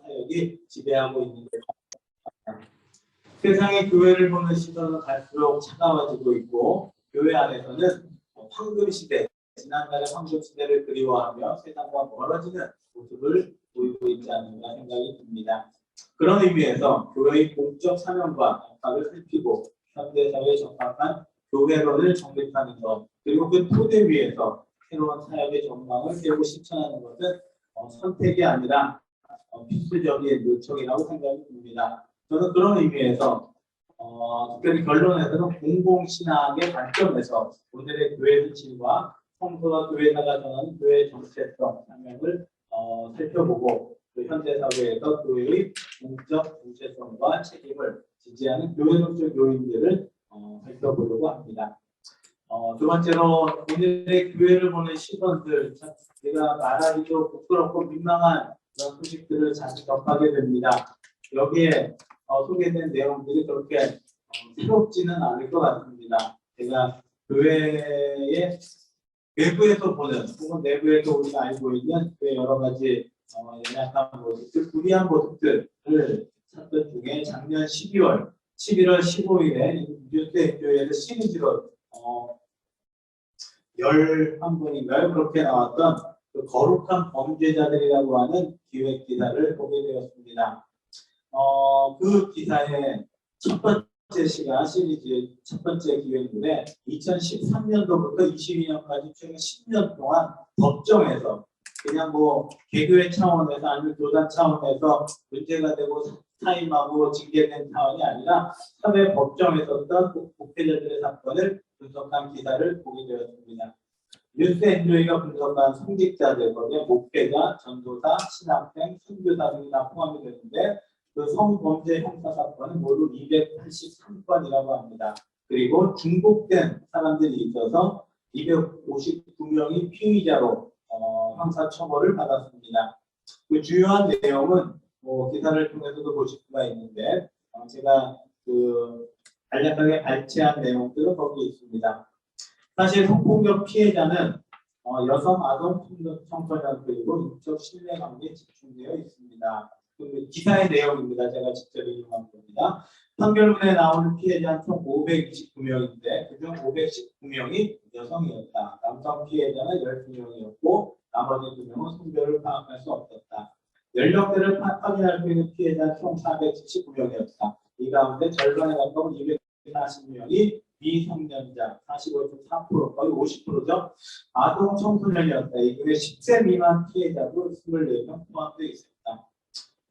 사역이 지배하고 있는 것 같습니다. 세상의 교회를 보는 시선은 갈수록 차가워지고 있고 교회 안에서는 황금 시대, 지난날의 황금 시대를 그리워하며 세상과 멀어지는 모습을 보이고 있지 않는가 생각이 듭니다. 그런 의미에서 교회의 공적 사명과 역할을 살피고 현대사회에 적합한 교회론을 정립하는 것, 그리고 그 토대 위에서 새로운 사역의 전망을 세우고 실천하는 것은 선택이 아니라 필수적인 요청이라고 생각이 듭니다. 저는 그런 의미에서 특별히 결론에서는 공공신학의 관점에서 오늘의 교회 수치와 성도와 교회사가 전하는 교회의 정체성, 사명을 살펴보고 그 현대사회에서 교회의 공적 정체성과 책임을 지지하는 교회론적 요인들을 살펴보려고 합니다. 두 번째로 오늘의 교회를 보는 시선들, 제가 말하기도 부끄럽고 민망한 그런 소식들을 자주 접하게 됩니다. 여기에 소개된 내용들이 그렇게 새롭지는 않을 것 같습니다. 제가 교회의 외부에서 보는 혹은 내부에서 우리가 알고 있는 교회 여러 가지 연약한 모습들, 불의한 모습들을 찾던 중에 작년 11월 15일에 뉴스엔조에서 시리즈로 11번인가요? 그렇게 나왔던 그 거룩한 범죄자들이라고 하는 기획 기사를 보게 되었습니다. 그 기사의 첫 번째 시간 시리즈의 첫 번째 기획인데 2013년도부터 22년까지 최근 10년 동안 법정에서 그냥 뭐 개교회 차원에서 아니면 교단 차원에서 문제가 되고 타임하고 징계된 차원이 아니라 사회 법정에 있었던 목회자들의 사건을 분석한 기사를 보게 되었습니다. 뉴스엔조이가 분석한 성직자들, 거기에 목회자, 전도사, 신학생, 선교사 등이 다 포함이 되는데 그 성범죄 형사 사건은 모두 283건이라고 합니다. 그리고 중복된 사람들이 있어서 259명이 피의자로 형사처벌을 받았습니다. 그 주요한 내용은 기사를 통해서도 보실 수가 있는데 제가 간략하게 발췌한 내용들은 거기 있습니다. 사실 성폭력 피해자는 여성, 아동, 청소년 그리고 인적 신뢰관계에 집중되어 있습니다. 그 기사의 내용입니다. 제가 직접 인용한 겁니다. 판결문에 나오는 피해자는 총 529명인데 그중 519명이 여성이었다. 남성 피해자는 12명이었고 나머지 2명은 성별을 파악할 수 없었다. 연령대를 확인할 수 있는 피해자는 총 479명이었다. 이 가운데 절반에 가까운 240명이 미성년자 45.4%, 거의 50%죠. 아동 청소년이었다. 이 중에 10세 미만 피해자도 24명 포함되어 있었다.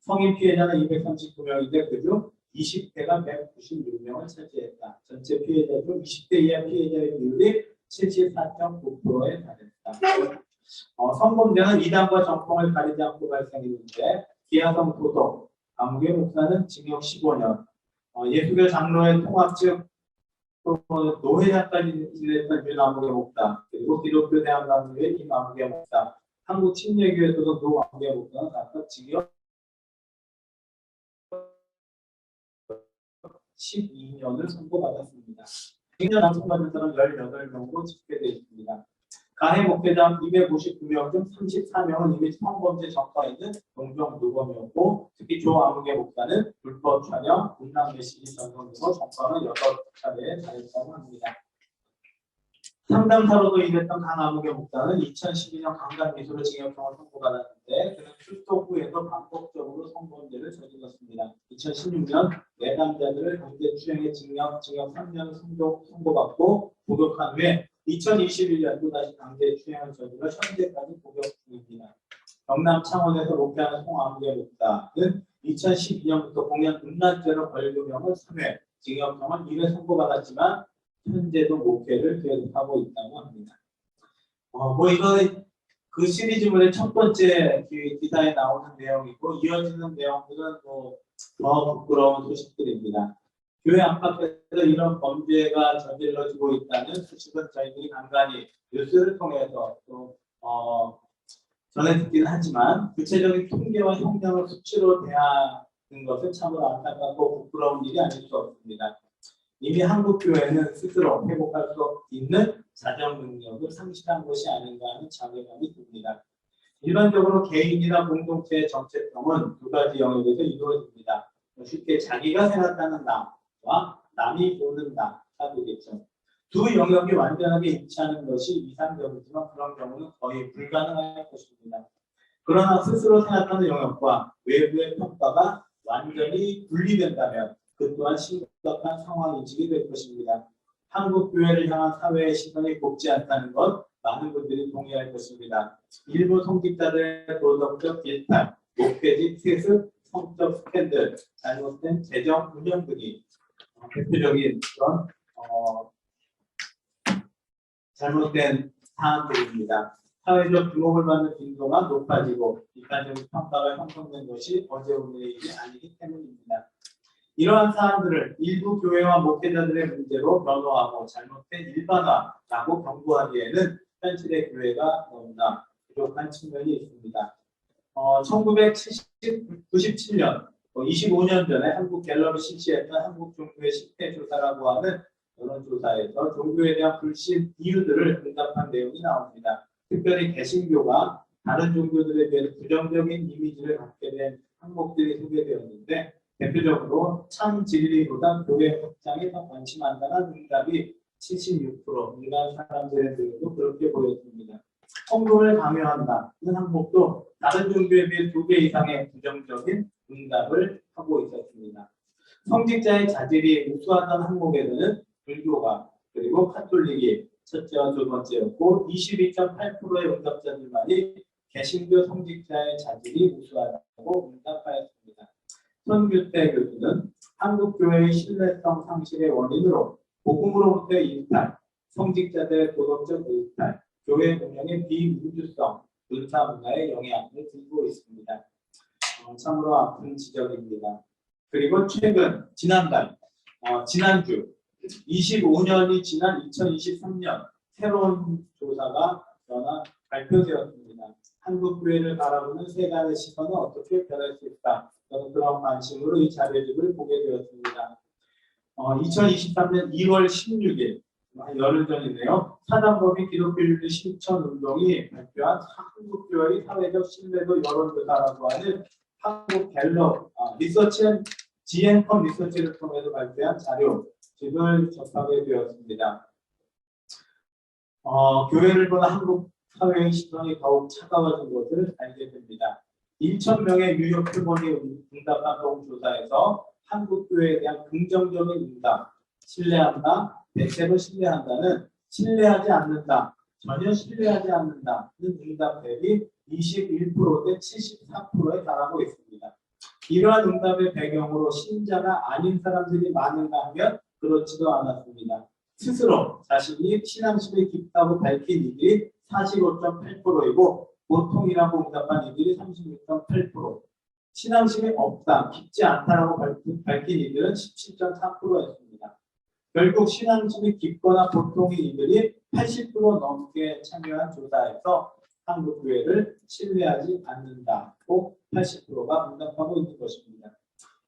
성인 피해자는 239명인데 그중 20대가 196명을 차지했다. 전체 피해자 중 20대 이하 피해자의 비율이 74.9%에 달했다. 성범죄는 이단과 정통을 가리지 않고 발생했는데 기하성 소속, 감옥의 목사는 징역 15년, 예수교 장로의 통합 즉 노회장까지 지냈던 유남욱의 목사, 그리고 기독교 대한감교회 이남욱의 목사, 한국 침례교회에서도 노남욱의 목사는 각각 징역 12년을 선고받았습니다. 징역 남성받은 사람 18명으로 집계되어 있습니다. 간해 목회자 259명 중 34명은 이미 성범죄 전과에 있는 동종 누범이었고 특히 조아무개 목사는 불법 촬영, 분당 메시지 전송 등으로 전과는 6차례에 달했다고 합니다. 상담사로도 일했던 강아무개 목사는 2012년 강간미수로 징역형을 선고받았는데 그는 출소 후에도 반복적으로 성범죄를 저질렀습니다. 2016년 내담자들을 강제추행에 징역 3년을 선고받고 복역한 후에 2021년 또다시 강제추행을 저질러 현재까지 복역 중입니다. 경남 창원에서 목회하는 송아무개 목사는 2012년부터 공연 음란죄로 벌금형을 3회, 징역형을 1회 선고받았지만 현재도 목회를 계속하고 있다고 합니다. 이거 그 시리즈물의 첫 번째 기사에 나오는 내용이고 이어지는 내용들은 더 부끄러운 소식들입니다. 교회 안팎에서 이런 범죄가 저질러지고 있다는 소식은 저희들이 간간히 뉴스를 통해서 또 전해 듣기는 하지만 구체적인 통계와 형량을 수치로 대하는 것은 참으로 안타깝고 부끄러운 일이 아닐 수 없습니다. 이미 한국 교회는 스스로 회복할 수 있는 자정 능력을 상실한 것이 아닌가 하는 자괴감이 듭니다. 일반적으로 개인이나 공동체의 정체성은 두 가지 영역에서 이루어집니다. 쉽게 자기가 생각하는 나와 남이 보는 나가 되겠죠. 두 영역이 완전하게 일치하는 것이 이상적이지만 그런 경우는 거의 불가능할 것입니다. 그러나 스스로 생각하는 영역과 외부의 평가가 완전히 분리된다면 그 또한 심각한 상황인식이 될 것입니다. 한국 교회를 향한 사회의 시선이 곱지 않다는 것 많은 분들이 동의할 것입니다. 일부 성직자들의 도덕적 일탈, 목회직 세습, 성적 스캔들, 잘못된 재정 운영 등이 대표적인 그런 잘못된 사안들입니다. 사회적 주목을 받는 빈도가 높아지고 비판적인 평가가 형성된 것이 어제 오늘의 일이 아니기 때문입니다. 이러한 사안들을 일부 교회와 목회자들의 문제로 변호하고 잘못된 일반화라고 경고하기에는 현실의 교회가 너무나 부족한 측면이 있습니다. 1997년 25년 전에 한국 갤럽이 실시했던 한국 종교의 10대 조사라고 하는 여론조사에서 종교에 대한 불신 이유들을 응답한 내용이 나옵니다. 특별히 개신교가 다른 종교들에 대해 부정적인 이미지를 갖게 된 항목들이 소개되었는데 대표적으로 참 진리보다 교회 확장에 더 관심한다는 응답이 76%, 일반 사람들의 눈에도 그렇게 보였습니다. 헌금을 강요한다는 항목도 다른 종교에 비해 2배 이상의 부정적인 응답을 하고 있었습니다. 성직자의 자질이 우수하다는 항목에서는 불교가 그리고 카톨릭이 첫째와 두 번째였고 22.8%의 응답자들만이 개신교 성직자의 자질이 우수하다고 응답하였습니다. 손규태 교수는 한국 교회의 신뢰성 상실의 원인으로 복음으로부터의 일탈, 성직자들의 도덕적 일탈, 교회 운영의 비민주성, 군사 문화의 영향을 들고 있습니다. 참으로 아픈 지적입니다. 그리고 최근 지난주 25년이 지난 2023년 새로운 조사가 발표되었습니다. 한국 교회를 바라보는 세간의 시선은 어떻게 변했을까? 저는 그런 관심으로 이 자료집을 보게 되었습니다. 2023년 2월 16일 열흘 전이네요. 사단법인 기독교윤리 실천운동이 발표한 한국교회의 사회적 신뢰도 여론조사라고 하는 한국 갤럽 리서치 GN컴 리서치를 통해서 발표한 자료집을 접하게 되었습니다. 교회를 보는 한국 사회의 시선이 더욱 차가워진 것을 알게 됩니다. 1,000명의 뉴욕 표본이 응답한 동조사에서 한국 교회에 대한 긍정적인 응답, 신뢰한다, 대체로 신뢰한다는 신뢰하지 않는다, 전혀 신뢰하지 않는다는 응답 대비 21%대 74%에 달하고 있습니다. 이러한 응답의 배경으로 신자가 아닌 사람들이 많은가 하면 그렇지도 않았습니다. 스스로 자신이 신앙심이 깊다고 밝힌 이들이 45.8%이고 보통이라고 응답한 이들이 36.8%, 신앙심이 없다, 깊지 않다라고 밝힌 이들은 17.4%였습니다. 결국 신앙심이 깊거나 보통인 이들이 80% 넘게 참여한 조사에서 한국 교회를 신뢰하지 않는다고 80%가 응답하고 있는 것입니다.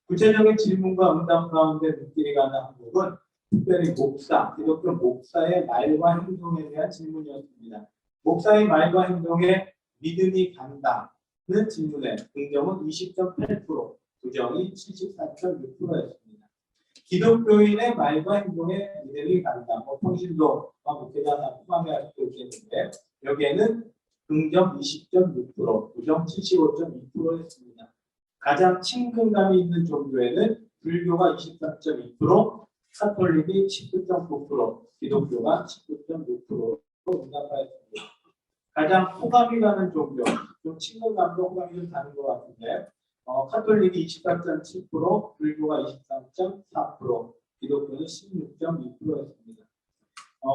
구체적인 질문과 응답 가운데 눈길이 가는 항목은 특별히 기독교 목사의 말과 행동에 대한 질문이었습니다. 목사의 말과 행동에 믿음이 간다는 질문에 긍정은 20.8%, 부정이 74.6%였습니다. 기독교인의 말과 행동에 믿음이 간다. 평신도와 목회자 다 포함할 수도 있겠는데 여기에는 긍정 20.6%, 부정 75.2%였습니다. 가장 친근감이 있는 종교에는 불교가 23.2%, 카톨릭이 19.9%, 기독교가 19.6%로 응답하였습니다. 가장 호감이 가는 종교, 좀 친근감도 호감이 좀 다른 것 같은데 카톨릭이 24.7%, 불교가 23.4%, 기독교는 16.2%였습니다.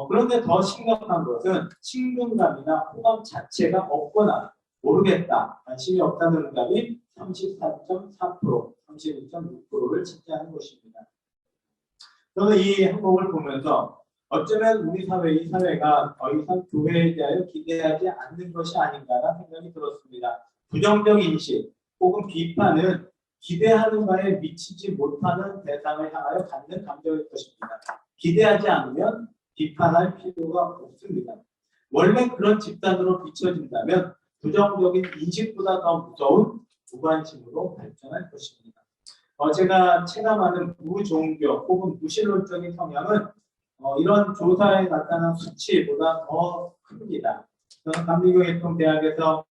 그런데 더 심각한 것은 친근감이나 호감 자체가 없거나 모르겠다, 관심이 없다는 응답이 34.4%, 32.6%를 차지하는 것입니다. 저는 이 항목을 보면서 어쩌면 우리 이 사회가 더 이상 교회에 대하여 기대하지 않는 것이 아닌가라는 생각이 들었습니다. 부정적 인식 혹은 비판은 기대하는 바에 미치지 못하는 대상을 향하여 갖는 감정일 것입니다. 기대하지 않으면 비판할 필요가 없습니다. 원래 그런 집단으로 비춰진다면 부정적인 인식보다 더 무서운 무관심으로 발전할 것입니다. 제가 체감하는 무종교 혹은 무신론적인 성향은 이런 조사에 나타난 수치보다 더 큽니다. 저는 감리교회통대학에서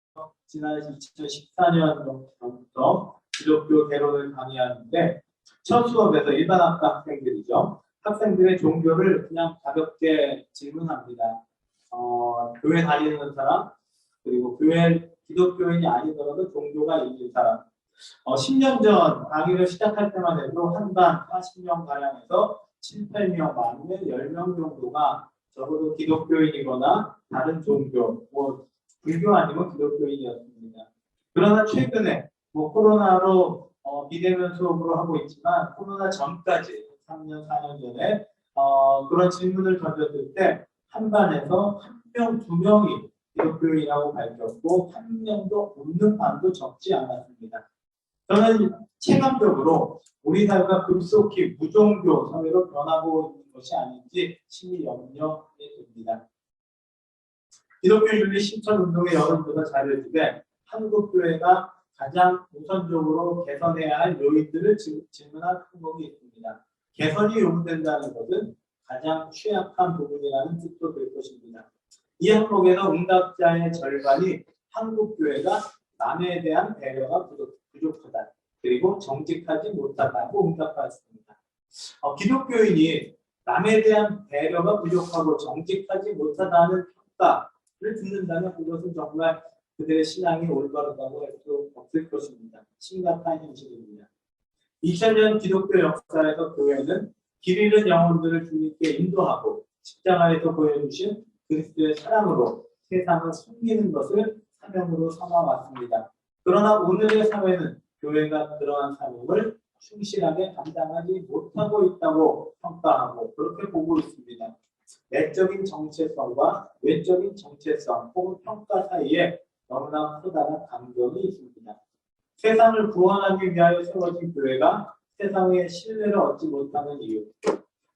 지난 2014년부터 기독교 개론을 강의하는데 첫 수업에서 일반학과 학생들이죠. 학생들의 종교를 그냥 가볍게 질문합니다. 교회 다니는 사람, 그리고 교회 기독교인이 아니더라도 종교가 있는 사람. 10년 전 강의를 시작할 때만 해도 한 반 40명 가량에서 7, 8명, 많으면 10명 정도가 적어도 기독교인이거나 다른 종교, 불교 아니면 기독교인이었습니다. 그러나 최근에 코로나로 비대면 수업으로 하고 있지만 코로나 전까지 3년, 4년 전에 그런 질문을 던졌을 때 한 반에서 한 명, 두 명이 기독교인이라고 밝혔고 한 명도 없는 반도 적지 않았습니다. 저는 체감적으로 우리 사회가 급속히 무종교 사회로 변하고 있는 것이 아닌지 심히 염려해 봅니다. 기독교윤리 실천운동의 여론조사 자료에 한국 교회가 가장 우선적으로 개선해야 할 요인들을 질문한 항목이 있습니다. 개선이 요구된다는 것은 가장 취약한 부분이라는 뜻도 될 것입니다. 이 항목에서 응답자의 절반이 한국 교회가 남에 대한 배려가 부족하다. 그리고 정직하지 못하다고 응답하였습니다. 기독교인이 남에 대한 배려가 부족하고 정직하지 못하다는 평가를 듣는다면 그것은 정말 그들의 신앙이 올바르다고 할 수 없을 것입니다. 심각한 현실입니다. 2000년 기독교 역사에서 교회는 길 잃은 영혼들을 주님께 인도하고 십자가 안에서 보여주신 그리스도의 사랑으로 세상을 섬기는 것을 사명으로 삼아왔습니다. 그러나 오늘의 사회는 교회가 그러한 사명을 충실하게 감당하지 못하고 있다고 평가하고 그렇게 보고 있습니다. 내적인 정체성과 외적인 정체성 혹은 평가 사이에 너무나 커다란 간격이 있습니다. 세상을 구원하기 위하여 세워진 교회가 세상의 신뢰를 얻지 못하는 이유,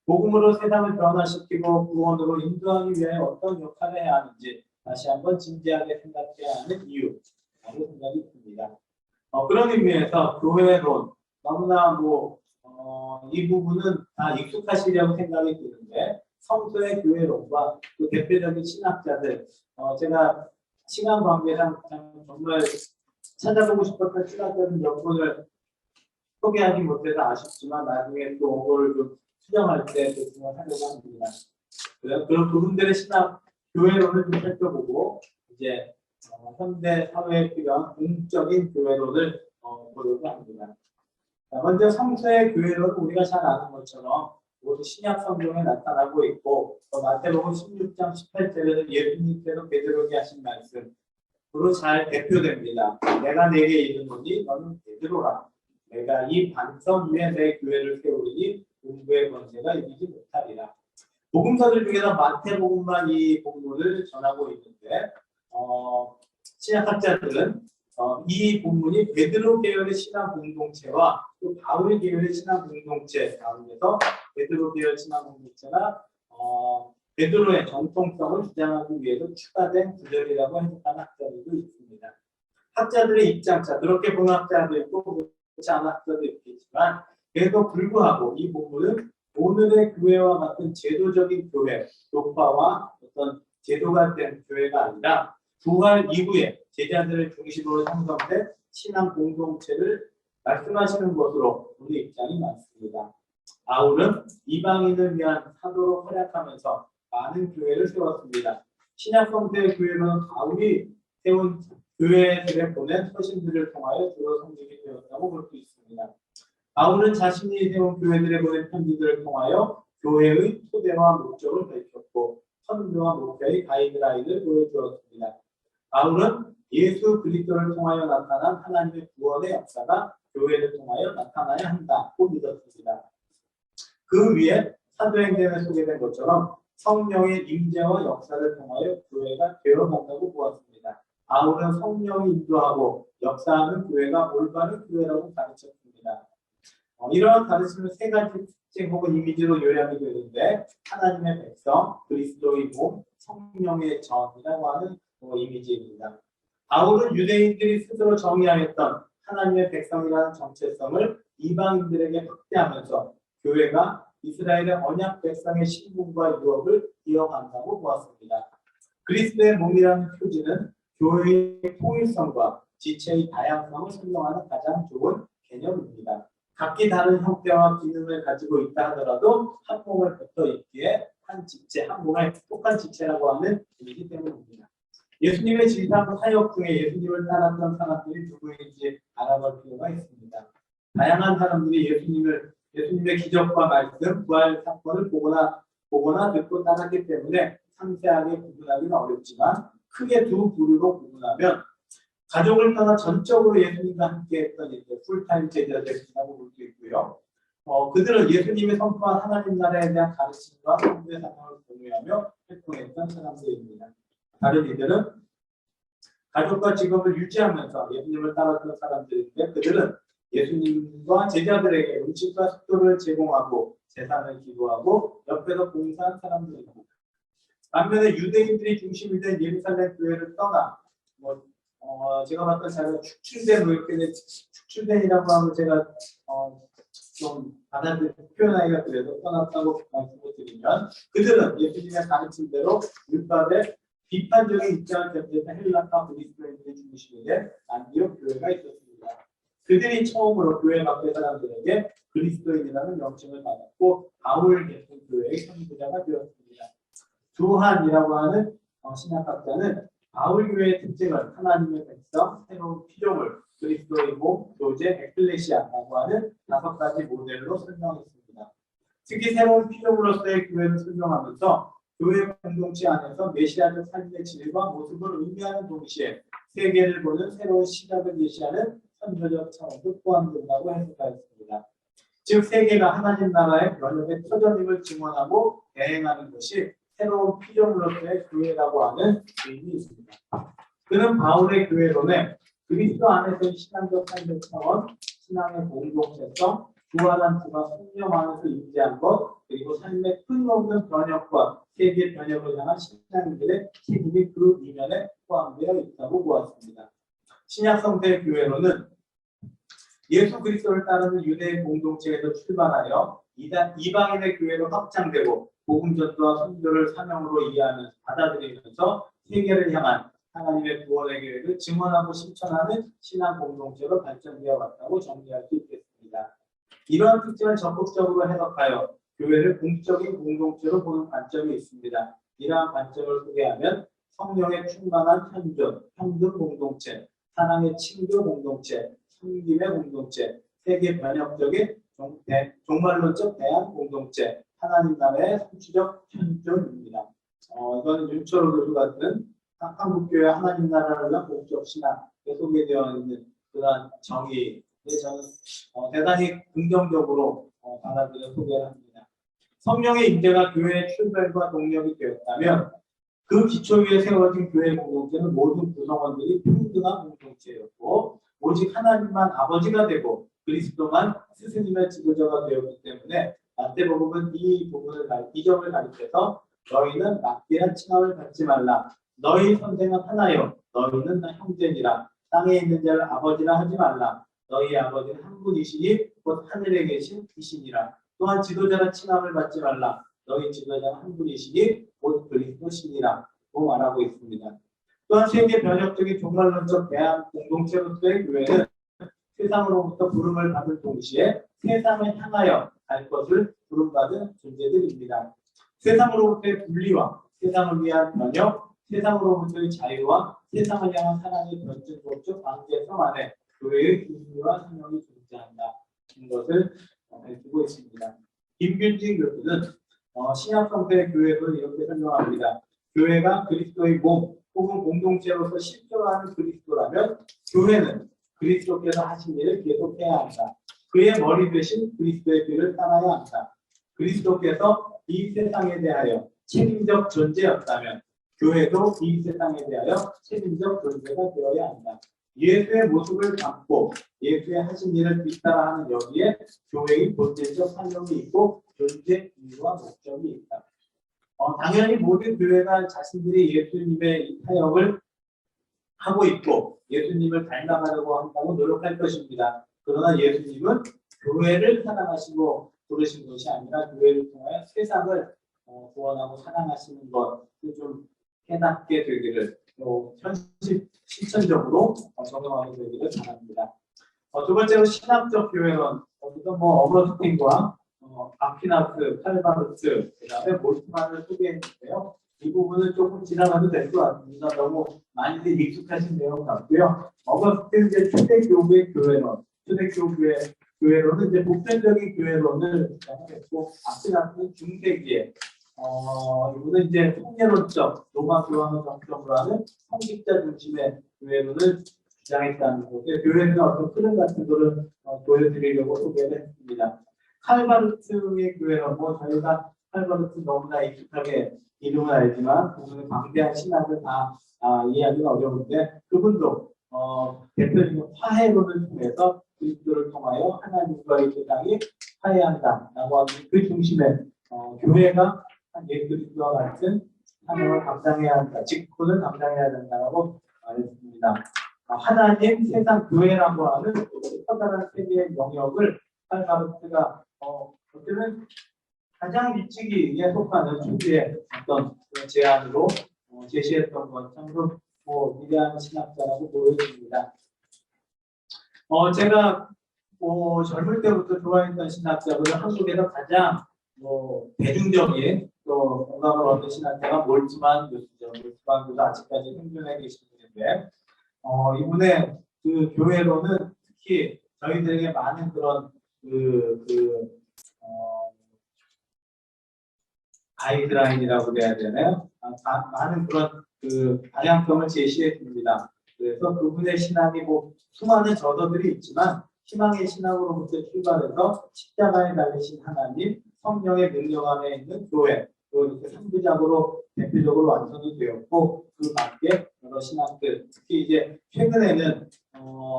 복음으로 세상을 변화시키고 구원으로 인도하기 위하여 어떤 역할을 해야 하는지 다시 한번 진지하게 생각해야 하는 이유라고 생각이 듭니다. 그런 의미에서 교회론, 너무나 이 부분은 다 익숙하시리라고 생각이 드는데 성서의 교회론과 또 대표적인 신학자들, 제가 시간 관계상 정말 찾아보고 싶었던 신학자들 몇 분을 소개하지 못해서 아쉽지만 나중에 또 그걸 좀 수정할 때 또 하려고 합니다. 그런 그분들의 신학 교회론을 좀 살펴보고 이제 현대 사회에 필요한 공적인 교회론을 보려고 합니다. 먼저 성서의 교회론은 우리가 잘 아는 것처럼 모두 신약 성경에 나타나고 있고 마태복음 16장 18절에는 예수님께서 베드로에게 하신 말씀으로 잘 대표됩니다. 내가 내게 이르노니 너는 베드로라. 내가 이 반석 위에 내 교회를 세우리니 음부의 권세가 이기지 못하리라. 복음서들 중에서 마태복음만 이 본문을 전하고 있는데 신학학자들은 이 본문이 베드로 계열의 신앙 공동체와 또 바울 계열의 신앙 공동체 가운데서 베드로 계열 신앙 공동체나 베드로의 정통성을 주장하기 위해서 추가된 구절이라고 해석하는 학자들도 있습니다. 학자들의 입장차, 그렇게 본 학자도 있고 그렇지 않은 학자도 있겠지만 그래도 불구하고 이 본문은 오늘의 교회와 같은 제도적인 교회, 교파와 어떤 제도가 된 교회가 아니라 부활 이후에 제자들을 중심으로 형성된 신앙 공동체를 말씀하시는 것으로 우리 입장이 많습니다. 바울은 이방인을 위한 사도로 활약하면서 많은 교회를 세웠습니다. 신약 성서의 교회는 바울이 세운 교회들에 보낸 서신들을 통하여 주로 성직이 되었다고 볼 수 있습니다. 바울은 자신이 세운 교회들에 보낸 편지들을 통하여 교회의 토대와 목적을 밝혔고 선교와 목회의 가이드라인을 보여주었습니다. 바울은 예수 그리스도를 통하여 나타난 하나님의 구원의 역사가 교회를 통하여 나타나야 한다고 믿었습니다. 그 위에 사도행전에 소개된 것처럼 성령의 임재와 역사를 통하여 교회가 되어간다고 보았습니다. 바울은 성령이 인도하고 역사하는 교회가 올바른 교회라고 가르쳤습니다. 이러한 가르침은 세 가지 특징 혹은 이미지로 요약이 되는데 하나님의 백성, 그리스도의 몸, 성령의 전이라고 하는 이미지입니다. 바울은 유대인들이 스스로 정의하였던 하나님의 백성이라는 정체성을 이방인들에게 확대하면서 교회가 이스라엘의 언약 백성의 신분과 유업을 이어간다고 보았습니다. 그리스도의 몸이라는 표지는 교회의 통일성과 지체의 다양성을 설명하는 가장 좋은 개념입니다. 각기 다른 형태와 기능을 가지고 있다 하더라도 한 몸을 붙어 있기에 한 지체, 한 몸에 속한 지체라고 하는 의미이기 때문입니다. 예수님의 진상 사역 중에 예수님을 따랐던 사람들이 누구인지 알아볼 필요가 있습니다. 다양한 사람들이 예수님의 기적과 말씀, 부활 사건을 보거나 듣고 따랐기 때문에 상세하게 구분하기는 어렵지만 크게 두 부류로 구분하면 가족을 떠나 전적으로 예수님과 함께했던 풀타임 제자들이라고 볼 수 있고요. 그들은 예수님이 선포한 하나님 나라에 대한 가르침과 성도의 사명을 공유하며 활동했던 사람들입니다. 다른 이들은 가족과 직업을 유지하면서 예수님을 따랐던 사람들인데 그들은 예수님과 제자들에게 음식과 숙소를 제공하고 재산을 기부하고 옆에서 봉사한 사람들입니다. 반면에 유대인들이 중심이 된 예루살렘 교회를 떠나 제가 봤던 자료가 축출된이라고 하면 제가 좀 표현하기가 그래도 떠났다고 말씀을 드리면 그들은 예수님의 가르침대로 율법에 비판적인 입장을 견디는 헬라파 그리스도인들의 중심이 된 안디옥 교회가 있었습니다. 그들이 처음으로 교회 밖의 사람들에게 그리스도인이라는 명칭을 받았고 바울 계통 교회의 선구자가 되었습니다. 두한이라고 하는 신학학자는 바울 교회의 특징을 하나님의 백성, 새로운 피조물, 그리스도의 몸, 교제, 에클레시아라고 하는 5가지 모델로 설명했습니다. 특히 새로운 피조물로서의 교회를 설명하면서 교회 공동체 안에서 메시아적 삶의 질과 모습을 의미하는 동시에 세계를 보는 새로운 시각을 제시하는 선조적 차원도 포함된다고 해석하였습니다. 즉 세계가 하나님 나라의 변혁의 터전임을 증언하고 대행하는 것이 새로운 피조물로서의 교회라고 하는 의미가 있습니다. 그는 바울의 교회론에 그리스도 안에서의 신앙적 삶의 차원, 신앙의 공동체성, 부활한 주가 성령 안에서 임재한 것, 그리고 삶의 끊임없는 변혁과 세계 변혁을 향한 신앙인들의 책임이 그 이면에 포함되어 있다고 보았습니다. 신약 성서의 교회론은 예수 그리스도를 따르는 유대인 공동체에서 출발하여 이방인의 교회로 확장되고 복음 전도와 선교를 사명으로 이해하면서 받아들이면서 세계를 향한 하나님의 구원의 계획을 증언하고 실천하는 신앙 공동체로 발전되어 왔다고 정리할 수 있겠습니다. 이러한 특징을 적극적으로 해석하여 교회를 공적인 공동체로 보는 관점이 있습니다. 이러한 관점을 소개하면 성령의 충만한 현존, 평등 공동체, 사랑의 친교 공동체, 섬김의 공동체, 세계 변혁적인 종말론적 대안 공동체, 하나님 나라의 성취적 현존입니다. 이건 윤철호 교수 같은 한국교회 하나님 나라를 위한 공적 신학에 소개되어 있는 그러한 정의에 저는 대단히 긍정적으로 받아들여 소개를 합니다. 성령의 임재가 교회의 출발과 동력이 되었다면 그 기초 위에 세워진 교회 공동체는 모든 구성원들이 평등한 공동체였고 오직 하나님만 아버지가 되고 그리스도만 스승님의 지도자가 되었기 때문에 마태복음은 이 점을 가리켜서 너희는 낫게한 칭함을 받지 말라. 너희 선생은 하나요. 너희는 나 형제니라. 땅에 있는 자를 아버지라 하지 말라. 너희 아버지는 한 분이시니 곧 하늘에 계신 이시니라. 또한 지도자라 칭함을 받지 말라. 너희 지도자는 한 분이시니 곧 그리스도시니라. 고 말하고 있습니다. 또한 세계 변혁적인 종말론적 대한 공동체로서의 교회는 세상으로부터 부름을 받은 동시에 세상을 향하여 갈 것을 부름받은 존재들입니다. 세상으로부터의 분리와 세상을 위한 변혁, 세상으로부터의 자유와 세상을 향한 사랑의 변증법적 관계성 안에 교회의 의미와 사명이 존재한다. 이 것을 밝히고 있습니다. 김균진 교수는 신약성서의 교회를 이렇게 설명합니다. 교회가 그리스도의 몸 혹은 공동체로서 실존하는 그리스도라면 교회는 그리스도께서 하신 일을 계속해야 한다. 그의 머리 되신 그리스도의 길을 따라야 한다. 그리스도께서 이 세상에 대하여 책임적 존재였다면 교회도 이 세상에 대하여 책임적 존재가 되어야 한다. 예수의 모습을 담고 예수의 하신 일을 뒤따라하는 여기에 교회의 본질적 사명이 있고 존재 이유와 목적이 있다. 당연히 모든 교회가 자신들이 예수님의 사역을 하고 있고 예수님을 닮아가려고 한다고 노력할 것입니다. 그러나 예수님은 교회를 사랑하시고 부르신 것이 아니라 교회를 통하여 세상을 구원하고 사랑하시는 것을 좀 깨닫게 되기를 또 현실 실천적으로 적용하게 되기를 바랍니다. 두 번째로 신학적 교회론, 여기서 어거스틴과 아퀴나스, 칼바르트, 그다음에 몰트만을 소개했는데요. 이 부분은 조금 지나가도 될 것 같습니다. 너무 많이들 익숙하신 내용 같고요. 어거스틴 이제 초대교회 교회론, 초대교회 교회론은 이제 보편적인 교회론을 주장했고, 아퀴나스는 중세기에 이분은 이제 통례론적 로마 교황을 정점으로 하는 성직자 중심의 교회론을 주장했다는 거죠. 교회는 어떤 흐름 같은 거를 보여드리려고 소개를 했습니다. 칼바르트의 교회론, 저희가 칼바르트 너무나 익숙하게 이름을 알지만 그분의 방대한 신학을 다 이해하기는 어려운데 그분도 대표적인 화해론을 통해서 그리스도를 통하여 하나님과의 세상이 화해한다라고 하는 그 중심에 교회가 예수 그리스도와 같은 사명을 감당해야 한다, 직분을 감당해야 된다고 말했습니다. 하나님, 세상, 교회라고 하는 커다란 세계의 영역을 칼바르트가 어쩌면 가장 미치기에 속하는 초기의 어떤 제안으로 제시했던 것 참으로 위대한 신학자라고 보여집니다. 제가 젊을 때부터 좋아했던 신학자들은 한국에서 가장 대중적인 또 공감을 얻는 신학자가 몰트만 교수죠. 몰트만 교수 아직까지 생존해 계신 분인데 이분의 그 교회로는 특히 저희들에게 많은 그런 가이드라인이라고 해야 되나요? 많은 그런 방향성을 제시해 줍니다. 그래서 그분의 신학이 수많은 저서들이 있지만 희망의 신학으로부터 출발해서 십자가에 달리신 하나님, 성령의 능력 안에 있는 교회, 또 이렇게 3부작으로 대표적으로 완성이 되었고 그 밖에 여러 신학들, 특히 이제 최근에는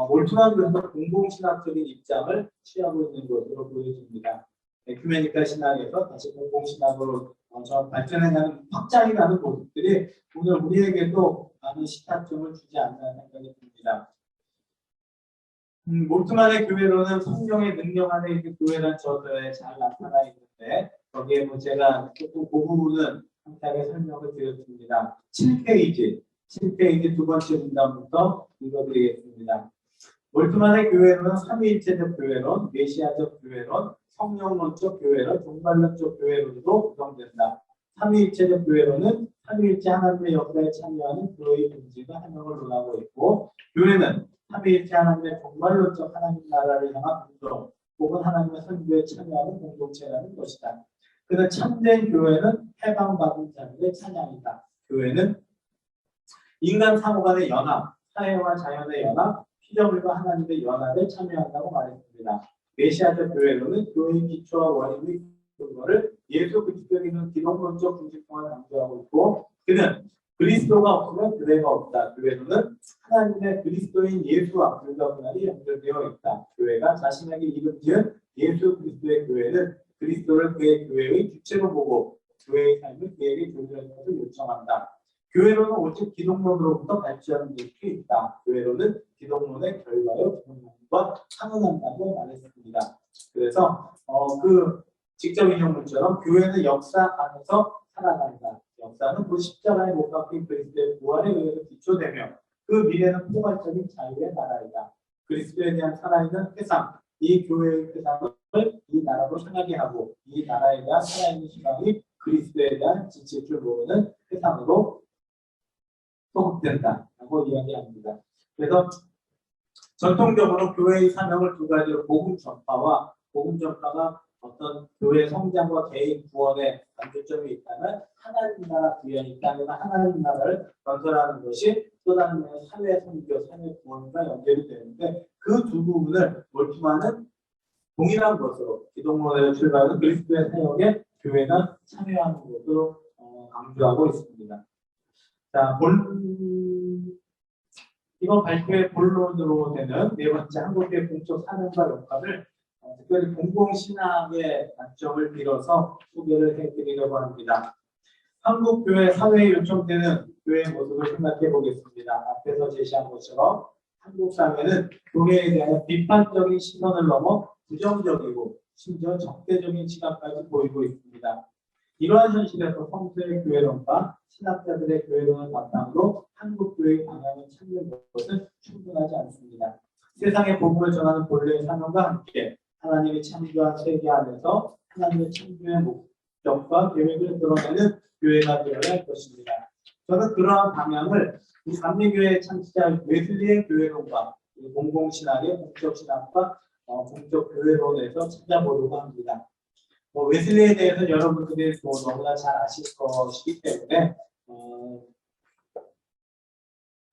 몰트만 교수가 공공신학적인 입장을 취하고 있는 것으로 보여집니다. 에큐메니컬 신학에서 다시 공공신학으로 발전해가는 확장이 가는 모습들이 오늘 우리에게도 많은 시타점을 주지 않나 생각이 듭니다. 몰트만의 교회로는 성령의 능력 안에 있는 교회라는 저서에 잘 나타나 있는데 거기에 제가 조금 그 부분은 함께 설명을 드렸습니다. 7페이지 두 번째 문단부터 읽어드리겠습니다. 몰트만의 교회로는 삼위일체적 교회론, 메시아적 교회론, 성령론적 교회론, 종말론적 교회론으로 구성된다. 삼위일체적 교회론은 삼위일체 하나님의 역사에 참여하는 교회의 본질과 사명을 논하고 있고, 교회는 삼위일체 하나님의 종말론적 하나님 나라를 향한 운동 혹은 하나님의 선교에 참여하는 공동체라는 것이다. 그는 참된 교회는 해방받은 자들의 찬양이다. 교회는 인간 상호 간의 연합, 사회와 자연의 연합, 피조물과 하나님의 연합에 참여한다고 말했습니다. 메시아적 교회로는 교회의 기초와 원인의 근거를 예수 그리스도에 있는 기독론적 중심성을 강조하고 있고, 그는 그리스도가 없으면 교회가 없다. 교회로는 하나님의 그리스도인 예수와 불가분하게 연결되어 있다. 교회가 자신에게 이름 지은 예수 그리스도의 교회는 그리스도를 그의 교회의 주체로 보고 교회의 삶을 그에게 교제하는 것을 요청한다. 교회로는 오직 기독론으로부터 발전하는 것이 있다. 교회로는 기독론의 결과요 기독론과 상응한다고 말했습니다. 그래서 그 직접 인용문처럼 교회는 역사 안에서 살아간다. 역사는 그 십자가에 못 박힌 그리스도의 부활에 의해서 기초되며 그 미래는 포괄적인 자유의 나라이다. 그리스도에 대한 살아있는 세상, 이 교회의 세상을 이 나라로 향하게 하고 이 나라에 대한 살아있는 희망이 그리스도에 대한 지칠 줄 모르는 세상으로 소급된다라고 이야기합니다. 그래서 전통적으로 교회의 사명을 두 가지로 복음 전파가 어떤 교회 성장과 개인 구원에 관계점이 있다면 하나님 나라 구현이 있다면 하나님 나라를 건설하는 것이 또 다른 면에 사회 선교, 사회 구원과 연결이 되는데 그 두 부분을 몰트만은 동일한 것으로 기독론에서 출발하는 그리스도의 사역에 교회가 참여하는 것으로 강조하고 있습니다. 자, 이번 발표의 본론으로 되는 네 번째 한국교회 공적 사명과 역할을 특별히 공공신학의 관점을 빌어서 소개를 해드리려고 합니다. 한국교회 사회에 요청되는 교회의 모습을 생각해 보겠습니다. 앞에서 제시한 것처럼 한국 사회는 교회에 대한 비판적인 시선을 넘어 부정적이고 심지어 적대적인 시각까지 보이고 있습니다. 이러한 현실에서 성서의 교회론과 신학자들의 교회론을 바탕으로 한국 교회의 방향을 찾는 것은 충분하지 않습니다. 세상의 복음을 전하는 본래의 사명과 함께 하나님이 창조한 세계 안에서 하나님의 창조의 목적과 계획을 드러내는 교회가 되어야 할 것입니다. 저는 그러한 방향을 이 감리교회 창시자 웨슬리의 교회론과 공공신학의 공적신학과 공적교회론에서 찾아보려고 합니다. 웨슬리에 대해서 여러분들이 너무나 잘 아실 것이기 때문에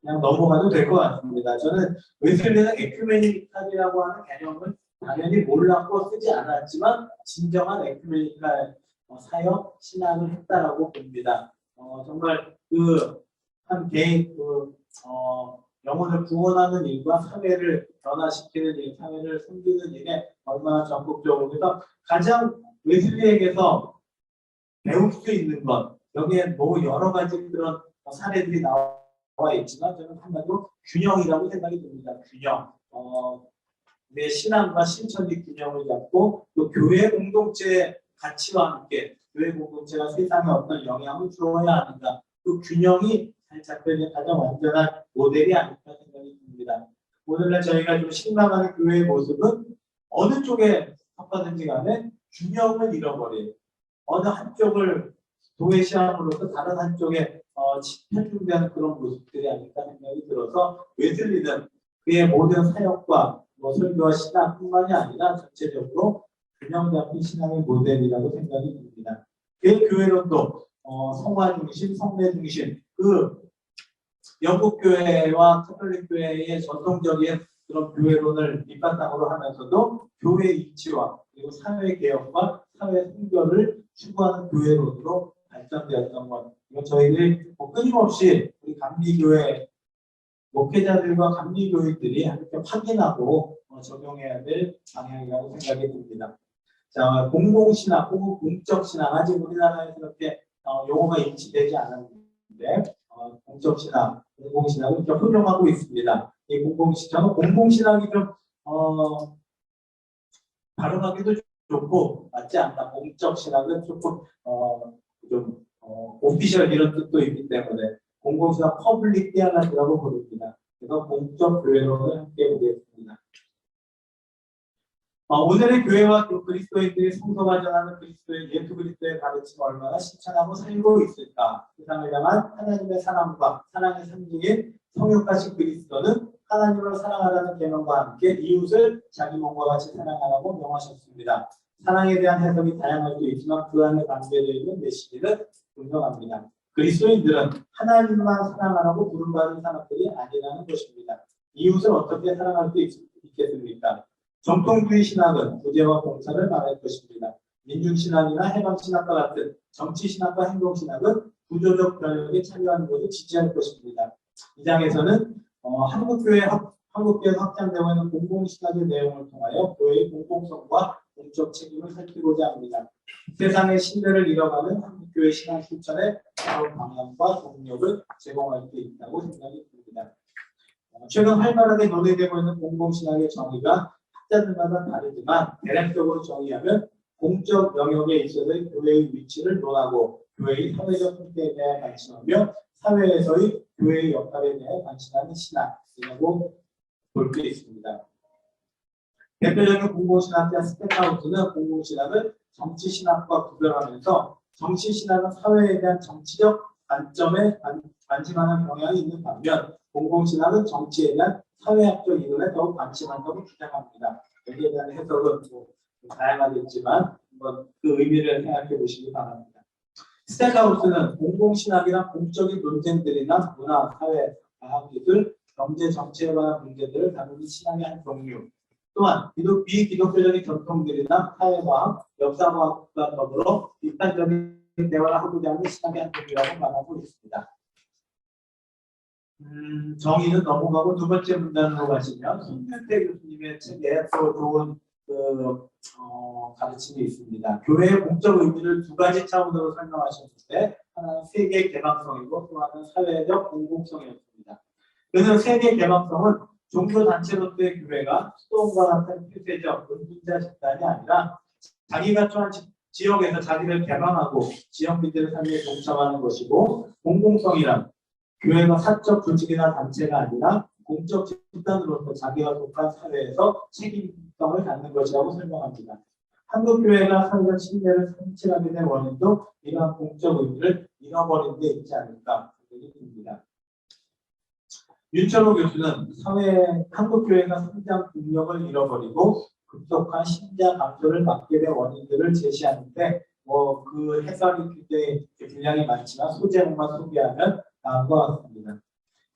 그냥 넘어가도 될 것 같습니다. 저는 웨슬리는 에큐메니칼이라고 하는 개념을 당연히 몰랐고 쓰지 않았지만 진정한 에큐메니칼 사역 신앙을 했다라고 봅니다. 정말 한 개인 영혼을 구원하는 일과 사회를 변화시키는 일, 사회를 섬기는 일에 얼마나 적극적으로 해서 가장 웨슬리에게서 배울 수 있는 것, 여기에 여러 가지 그런 사례들이 나와 있지만 저는 한마디로 균형이라고 생각이 듭니다. 균형. 내 신앙과 실천의 균형을 잡고 또 교회 공동체의 가치와 함께 교회 공동체가 세상에 어떤 영향을 주어야 하는가, 그 균형이 잘 잡혀있는 가장 완전한 모델이 아닐까 생각이 듭니다. 오늘날 저희가 좀 실망하는 교회의 모습은 어느 쪽에 섞어든지 간에 균형을 잃어버려요. 어느 한쪽을 도외시함으로써 다른 한쪽에 편중되는 그런 모습들이 아닐까 생각이 들어서 웨슬리는 그의 모든 사역과 설교와 신학뿐만이 아니라 전체적으로 균형 잡힌 신앙의 모델이라고 생각이 듭니다. 그의 교회론도 성화 중심, 성례 중심, 영국 교회와 카톨릭 교회의 전통적인 그런 교회론을 밑바탕으로 하면서도 교회의 이치와 그리고 사회 개혁과 사회 선결을 추구하는 교회론으로 발전되었던 것. 이건 저희들이 끊임없이 우리 감리교회 목회자들과 감리교인들이 함께 확인하고 적용해야 될 방향이라고 생각이 듭니다. 자, 공공신학 혹은 공적신학, 아직 우리나라에서 그렇게 용어가 인지되지 않았는데 공적신학, 공공신학은 이렇게 혼용하고 있습니다. 이 저는 공공신학이 좀 발음하기도 좋고 맞지 않다. 공적신학은 조금 좀 오피셜 이런 뜻도 있기 때문에 공공신학 퍼블릭 디아라지라고 부릅니다. 그래서 공적 교회론을 함께 보겠습니다. 오늘의 교회와 그리스도인들이 성서가 전하는 그리스도의 예수 그리스도의 가르침을 얼마나 실천하고 살고 있을까? 세상을 향한 하나님의 사랑과 사랑의 상징인 성육하신 그리스도는 하나님을 사랑하라는 계명과 함께 이웃을 자기 몸과 같이 사랑하라고 명하셨습니다. 사랑에 대한 해석이 다양할 수 있지만 그 안에 담겨져 있는 메시지는 분명합니다. 그리스도인들은 하나님만 사랑하라고 부름받은 사람들이 아니라는 것입니다. 이웃을 어떻게 사랑할 수 있겠습니까? 정통주의 신학은 구제와 봉사를 말할 것입니다. 민중신학이나 해방신학과 같은 정치신학과 행동신학은 구조적 변혁에 참여하는 것을 지지할 것입니다. 이 장에서는 한국교회에서 확장되고 있는 공공신학의 내용을 통하여 교회의 공공성과 공적 책임을 살피고자 합니다. 세상의 신뢰를 잃어가는 한국교회 신앙 실천의 바로 방향과 동력을 제공할 수 있다고 생각이 듭니다. 최근 활발하게 논의되고 있는 공공신학의 정의가 학자들마다 다르지만 대략적으로 정의하면 공적 영역에 있어서의 교회의 위치를 논하고 교회의 사회적 형태에 대해 관심하며 사회에서의 교회의 역할에 대해 관심하는 신학이라고 볼 수 있습니다. 대표적인 공공신학자 스테카우스는 공공신학을 정치신학과 구별하면서 정치신학은 사회에 대한 정치적 관점에 관심하는 경향이 있는 반면 공공신학은 정치에 대한 사회학적 이론에 더욱 관심한다고 주장합니다. 여기에 대한 해석은 다양하겠지만 한번 그 의미를 생각해 보시기 바랍니다. 스테카우스는 공공신학이란 공적인 논쟁들이나 문화, 사회, 과학기술, 경제, 정치에 관한 문제들을 다루는 신학의 한 종류, 또한 비기독교적인 전통들이나 사회과학, 역사과학과 더불어 비판적인 대화를 하고자 하는 신학의 한 종류라고 말하고 있습니다. 정의는 넘어가고 두 번째 문단으로 가시면 손준태 교수님의 책에 또 좋은 가르침이 있습니다. 교회의 공적 의미를 두 가지 차원으로 설명하셨는데 하나는 세계 개방성이고 또 하나는 사회적 공공성이었습니다. 그래서 세계 개방성은 종교 단체로서의 교회가 수도원과 같은 폐쇄적 은둔자 집단이 아니라 자기가 처한 지역에서 자기를 개방하고 지역민들의 삶에 동참하는 것이고, 공공성이란 교회가 사적 조직이나 단체가 아니라 공적 집단으로서 자기가 속한 사회에서 책임성을 갖는 것이라고 설명합니다. 한국 교회가 사회적 신뢰를 상실하게 된 원인도 이러한 공적 의미를 잃어버린 데 있지 않을까 생각이 듭니다. 윤철호 교수는 한국 교회가 성장 동력을 잃어버리고 급속한 신자 감소를 막게 된 원인들을 제시하는데 그 해설이 굉장히 많지만 소제목만 소개하면 다음과 같습니다.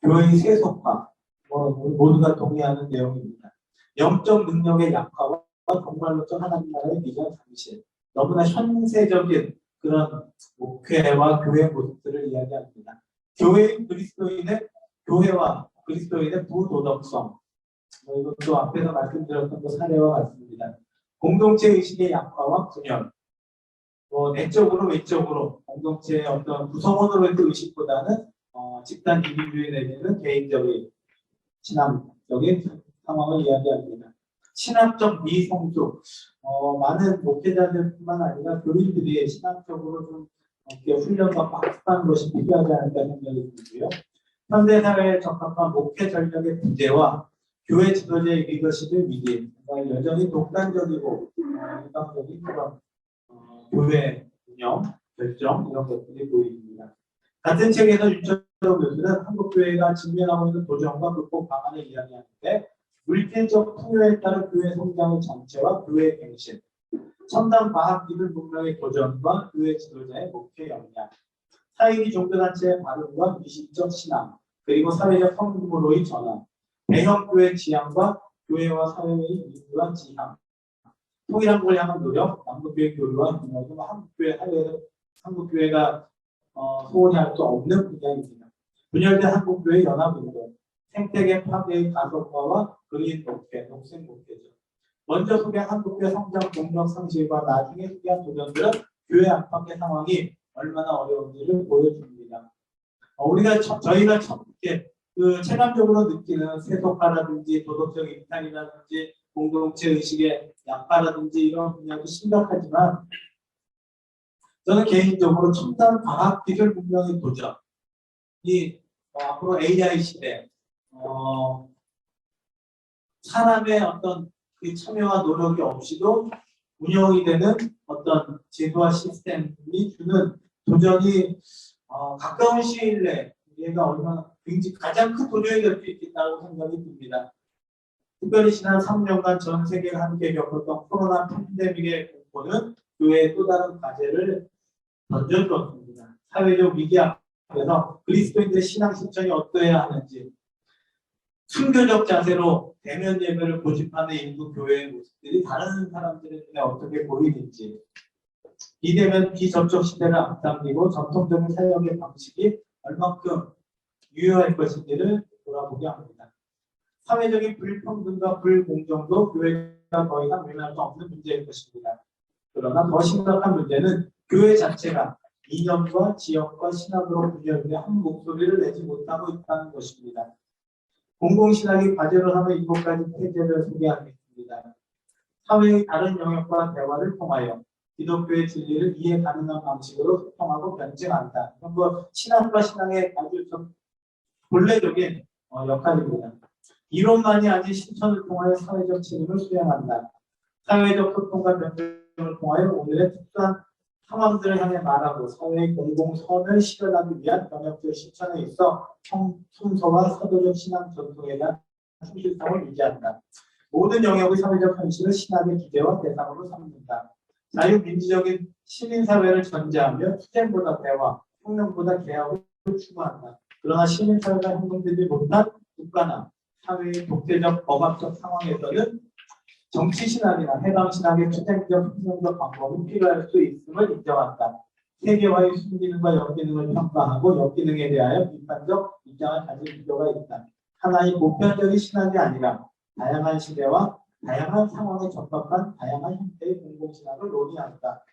교회의 세속화, 모두가 동의하는 내용입니다. 영적 능력의 약화와 정말로적 하나님 나라의 비전 상실, 너무나 현세적인 그런 목회와 교회 모습들을 이야기합니다. 교회와 그리스도인의 부도덕성, 이것도 앞에서 말씀드렸던 그 사례와 같습니다. 공동체 의식의 약화와 분열, 내적으로 외적으로 공동체의 어떤 구성원으로의 의식보다는 집단 이기주의 내지는 개인적인 신앙적인 상황을 이야기합니다. 신학적 미성숙, 많은 목회자들뿐만 아니라 교인들이 신학적으로 좀 이렇게 훈련과 박습한 것이 필요하지 않을까 생각이 들고요. 현대사회에 적합한 목회 전략의 부재와 교회 지도자의 리더십의 위기, 여전히 독단적이고 일방적인 그런 교회 운영, 결정 이런 것들이 보입니다. 같은 책에서 윤철호 교수는 한국 교회가 직면하고 있는 도전과 극복 방안을 이야기하는데, 물질적 풍요에 따른 교회 성장의 정체와 교회의 갱신, 첨단 과학 기술 문명의 도전과 교회 지도자의 목회 역량, 사이비 종교단체의 발음과 미신적 신앙, 그리고 사회적 성공으로의 전환, 대형교회 지향과 교회와 사회의 민주화 지향, 통일한 걸 향한 노력, 남북교회 교류와 한국교회가 소원히 할 수 없는 분야입니다. 분열된 한국교회 연합운동, 생태계 파괴의 가속화와 그린 목회, 녹색 목회죠. 먼저 소개한 한국교회 성장 동력 상실과 나중에 소개한 도전들은 교회 안팎의 상황이 얼마나 어려운지를 보여줍니다. 저희가 이렇게 체감적으로 느끼는 세속화라든지 도덕적 이탈이라든지 공동체 의식의 약화라든지 이런 분야도 심각하지만, 저는 개인적으로 첨단 과학 기술 문명의 도전이 앞으로 AI 시대 사람의 어떤 그 참여와 노력이 없이도 운영이 되는 어떤 제도와 시스템이 주는 도전이 가까운 시일 내에 얘가 얼마나 굉장히 가장 큰 도전이 될 수 있겠다고 생각이 듭니다. 특별히 지난 3년간 전 세계가 함께 겪었던 코로나 팬데믹의 공포는 교회의 또 다른 과제를 던져주었습니다. 사회적 위기 앞에서 그리스도인들의 신앙 실천이 어떠해야 하는지, 순교적 자세로 대면 예배를 고집하는 일부 교회의 모습들이 다른 사람들의 눈에 어떻게 보이는지, 비대면 비접촉 시대를 앞당기고 전통적인 사역의 방식이 얼만큼 유효할 것인지를 돌아보게 합니다. 사회적인 불평등과 불공정도 교회가 더 이상 외면할 수 없는 문제일 것입니다. 그러나 더 심각한 문제는 교회 자체가 이념과 지역과 신학으로 분열돼 한 목소리를 내지 못하고 있다는 것입니다. 공공신학이 과제로 하는 7가지 태제를 소개하겠습니다. 사회의 다른 영역과 대화를 통하여 기독교의 진리를 이해 가능한 방식으로 소통하고 변증한다. 이런 거 신학과 신앙의 아주 좀 본래적인 역할입니다. 이론만이 아닌 실천을 통하여 사회적 책임을 수행한다. 사회적 소통과 변증을 통하여 오늘의 특수한 상황들을 향해 말하고 사회의 공공선을 실현하기 위한 병역적 실천에 있어 순서와 사도적 신앙 전통에 대한 충실성을 유지한다. 모든 영역의 사회적 현실을 신학의 기대와 대상으로 삼는다. 자유민주적인 시민사회를 전제하며 투쟁보다 대화, 혁명보다 개혁을 추구한다. 그러나 시민사회가 혁명되지 못한 국가나 사회의 독재적 억압적 상황에서는 정치신학이나 해방신학의 투쟁적 혁명적 방법이 필요할 수 있음을 인정한다. 세계화의 순기능과 역기능을 평가하고 역기능에 대하여 비판적 입장을 가질 필요가 있다. 하나의 보편적인 신학이 아니라 다양한 시대와 다양한 상황에 적합한 다양한 형태의 공공신학을 논의한다.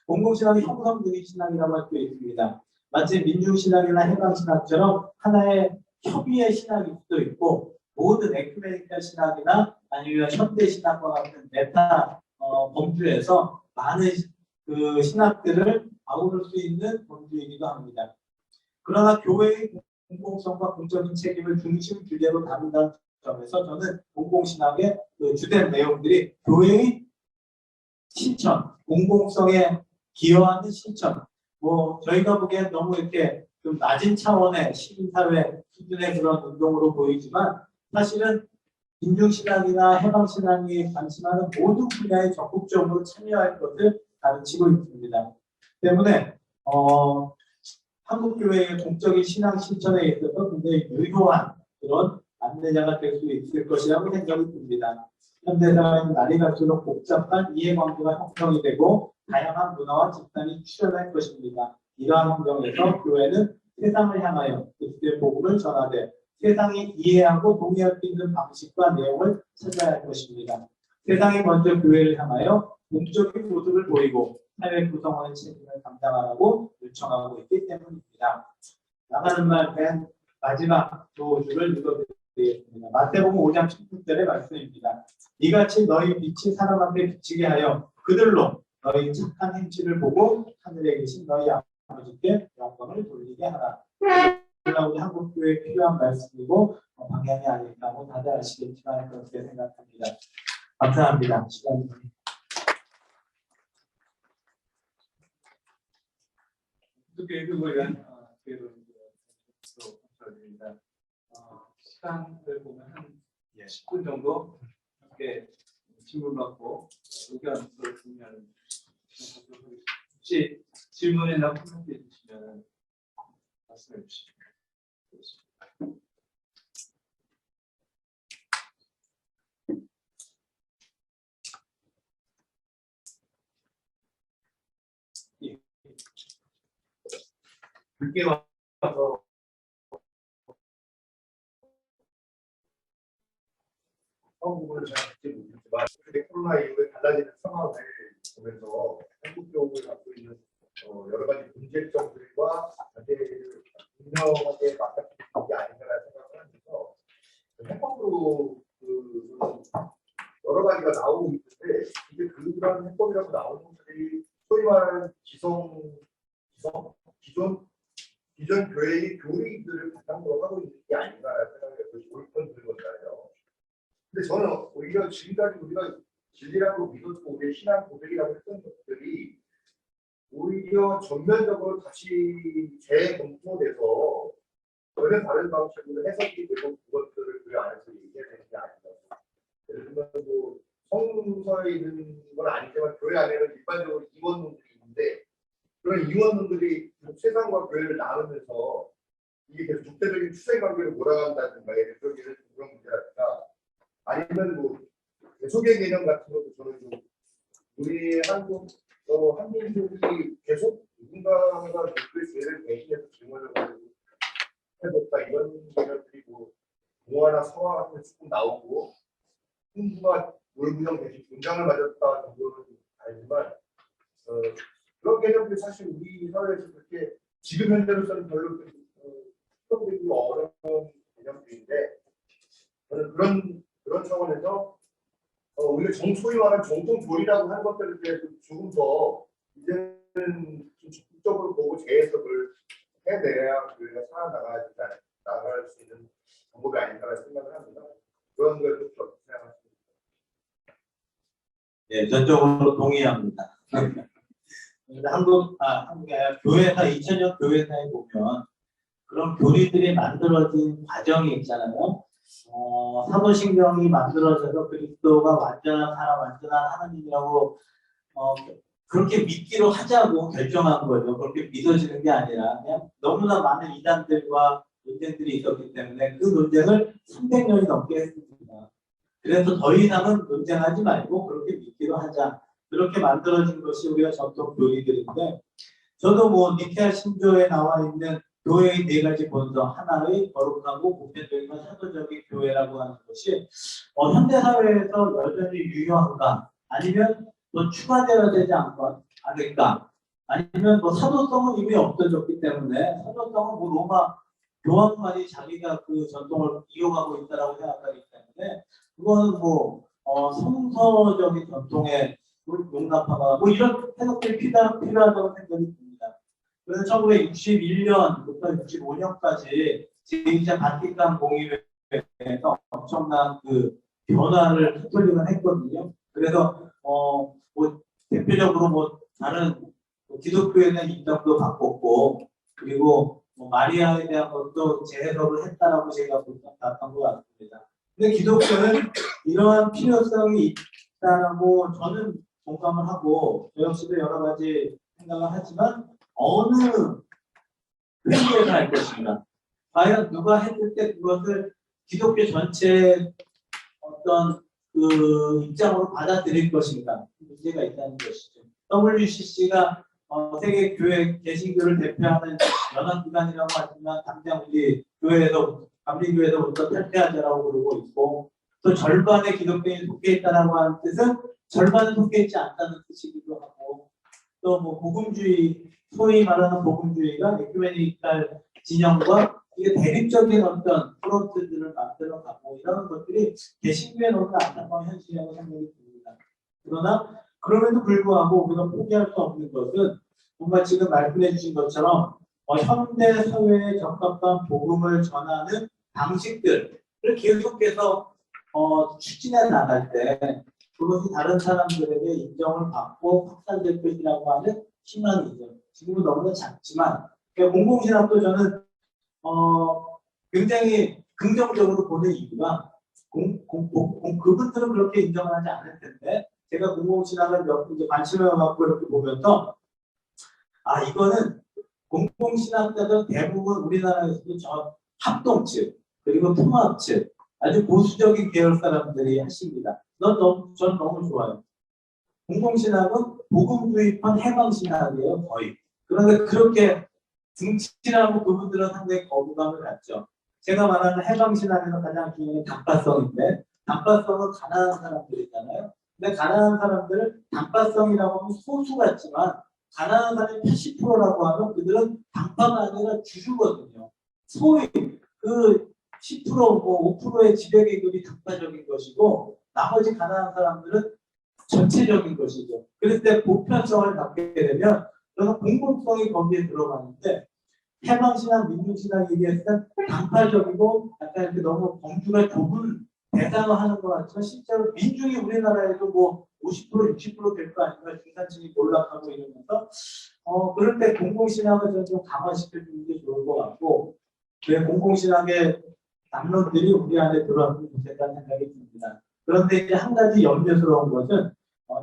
공공신학의 형성적인 신학이라고 할 수 있습니다. 마치 민중신학이나 해방신학처럼 하나의 협의의 신학일 수도 있고 모든 에큐메니컬 신학이나 아니면 현대신학과 같은 메타 범주에서 많은 그 신학들을 아우를 수 있는 범주이기도 합니다. 그러나 교회의 공공성과 공적인 책임을 중심 주제로 다룬다는 점에서 저는 공공신학의 그 주된 내용들이 교회의 실천, 공공성에 기여하는 실천, 뭐 저희가 보기엔 너무 이렇게 좀 낮은 차원의 시민사회 수준의 그런 운동으로 보이지만 사실은 민중신학이나 해방신학이 관심하는 모든 분야에 적극적으로 참여할 것을 가르치고 있습니다. 때문에 한국교회의 공적인 신앙 실천에 있어서 굉장히 유효한 그런 안내자가 될 수 있을 것이라고 생각이 듭니다. 현대사회는 날이 갈수록 복잡한 이해관계가 형성이 되고 다양한 문화와 집단이 출현할 것입니다. 이러한 환경에서 교회는 세상을 향하여 그리스도의 복음을 전하되 세상이 이해하고 동의할 수 있는 방식과 내용을 찾아야 할 것입니다. 세상이 먼저 교회를 향하여 공적인 모습을 보이고 사회 구성원의 책임을 감당하라고 요청하고 있기 때문입니다. 나가는 말 맨 마지막 두 줄을 읽어드리겠습니다. 마태복음 5장 16절의 말씀입니다. 이같이 너희 빛이 사람 앞에 비치게 하여 그들로 너희 착한 행실을 보고 하늘에 계신 너희 아버지께 영광을 돌리게 하라. 우리 한국교회에 필요한 말씀이고 방향이 아닐까 다들 아시겠지만 그렇게 생각합니다. 감사합니다. 시간이 교육을 위한 기회로 감사드립니다. 시간을 보면 한 10분 정도 함께 질문받고 의견을 공유하는 혹시 질문이나 코멘트 있으시면 말씀해 주시면 되겠습니다. 늦게 와서 부분을 잘 듣지 못했지만 근데 코로나 이후에 달라지는 상황을 보면서 한국 교육을 갖고 있는 여러 가지 문제점들과 자세를 분명하게 맞닥뜨리는 게 아닌가라는 생각을 하면서 해법으로 여러 가지가 나오고 있는데 이제 그런 해법이라고 나오는 것들이 소위 말하는 기존 교회의 교리들을 바탕으로 하고 있는 게 아닌가라는 생각이 들어서 옳던 드는 거잖아요. 근데 저는 오히려 지금까지 우리가 진리라고 믿었고 우리의 신앙 고백이라고 했던 것들이 오히려 전면적으로 다시 재검토돼서 전혀 다른 방식으로 해석이 되고 그것들을 그 안에서 얘기해야 되는 게 아닌가. 예를 들면 뭐 성서에 있는 건 아니지만 교회 안에는 일반적으로 임원들이 있는데 그런 임원들이 세상과 교회를 나누면서 이게 계속 적대적인 추세관계로 몰아간다든가 예를 들어 그런 문제라든가 아니면 뭐 계속의 개념 같은 것도 저는 좀 우리 한민족이 계속 누군가가 누구의 죄를 대신해서 증언을 해줬다 이런 개념들이 뭐 동화나 서화 같은 데 조금 나오고 흥부가 물부정 대신 분장을 맞았다 정도는 알지만 그런 개념들이 사실 우리 사회에서 그렇게 지금 현재로서는 별로 수용되기 어려운 개념들인데 저는 그런 차원에서 우리가 소위 말하는 정통교리라고 하는 것들에 대해서 조금 더 이제는 좀 적극적으로 보고 재해석을 해내야 교회가 살아나갈 수 있는 방법이 아닌가라는 생각을 합니다. 그런 걸 좀 어떻게 생각하십니까? 네, 전적으로 동의합니다. 한국의 교회사 2000년 교회사에 보면 그런 교리들이 만들어진 과정이 있잖아요. 사도신경이 만들어져서 그리스도가 완전한 사람, 완전한 하나님이라고 그렇게 믿기로 하자고 결정한 거죠. 그렇게 믿어지는 게 아니라 그냥 너무나 많은 이단들과 논쟁들이 있었기 때문에 그 논쟁을 300년이 넘게 했습니다. 그래서 더 이상은 논쟁하지 말고 그렇게 믿기로 하자. 그렇게 만들어진 것이 우리가 전통 교리들인데 저도 뭐 니케아 신조에 나와 있는 교회의 네 가지 본성, 하나의 거룩하고 보편적이고 사도적인 교회라고 하는 것이 현대 사회에서 여전히 유효한가? 아니면 또 추가되어야 되지 않을까? 아니면 뭐 사도성은 이미 없어졌기 때문에 사도성은 뭐 로마 교황만이 자기가 그 전통을 이용하고 있다라고 생각하기 때문에 그거는 뭐 성서적인 전통에 용납하거나 뭐 이런 해석들이 필요하다고 생각이 듭니다. 그래서 1961년부터 65년까지 제2차 바티칸 공의회에서 엄청난 그 변화를 카톨릭은 했거든요. 그래서 뭐 대표적으로 뭐 다른 기독교에 대한 입장도 바꿨고 그리고 뭐 마리아에 대한 것도 재해석을 했다라고 제가 봤던 것 같습니다. 근데 기독교는 이러한 필요성이 있다라고 저는 공감을 하고 저 역시도 여러 가지 생각을 하지만 어느 회의에서 할 것인가? 과연 누가 했을 때 그것을 기독교 전체의 어떤 그 입장으로 받아들일 것인가? 문제가 있다는 것이죠. WCC가 세계 교회 개신교를 대표하는 연합기관이라고 하지만 당장 우리 교회에서 감리교회에서부터 탈퇴하자라고 그러고 있고 또 절반의 기독교인이 속해 있다라고 하는 뜻은 절반은 속해 있지 않다는 뜻이기도 하고 또 뭐 복음주의 소위 말하는 복음주의가 에큐메니칼 진영과 이게 대립적인 어떤 프론트들을 만들어가고 이런 것들이 개신교에 너무 안타까운 현실이라고 생각이 듭니다. 그러나 그럼에도 불구하고 우리가 포기할 수 없는 것은 정말 지금 말씀해 주신 것처럼 현대 사회에 적합한 복음을 전하는 방식들을 계속해서 추진해 나갈 때 그것이 다른 사람들에게 인정을 받고 확산될 것이라고 하는 희망이죠. 지금은 너무나 작지만 공공신학도 저는 굉장히 긍정적으로 보는 이유가 그분들은 그렇게 인정을 하지 않을 텐데 제가 공공신학을 이제 관심을 갖고 이렇게 보면서 이거는 공공신학자들 대부분 우리나라에서도 저 합동 측 그리고 통합 측 아주 보수적인 계열 사람들이 하십니다. 저는 너무 좋아요. 공공신학은 복음주의판 해방신학이에요 거의. 그런데 그렇게 등치라고 그분들은 상당히 거부감을 갖죠. 제가 말하는 해방신학에서 가장 중요한 단가성인데 단가성은 가난한 사람들이잖아요. 근데 가난한 사람들을 단가성이라고 하면 소수 같지만 가난한 사람이 80%라고 하면 그들은 단가가 아니라 주주거든요. 소위 그 10% 뭐 5%의 지배계급이 단가적인 것이고 나머지 가난한 사람들은 전체적인 것이죠. 그럴 때 보편성을 갖게 되면 그래서 공공성이 거기에 들어가는데 해방신학, 민중신학 얘기했을 때 단파적이고 약간 이렇게 너무 범주가 좁은 대상화하는 것 같지만 실제로 민중이 우리나라에도 뭐 50% 60% 될 거 아닌가 중산층이 몰락하고 이러면서 그럴 때 공공신학을 좀 강화시켜주는 게 좋을 것 같고 왜 공공신학의 담론들이 우리 안에 들어왔으면 좋겠다는 생각이 듭니다. 그런데 이제 한 가지 염려스러운 것은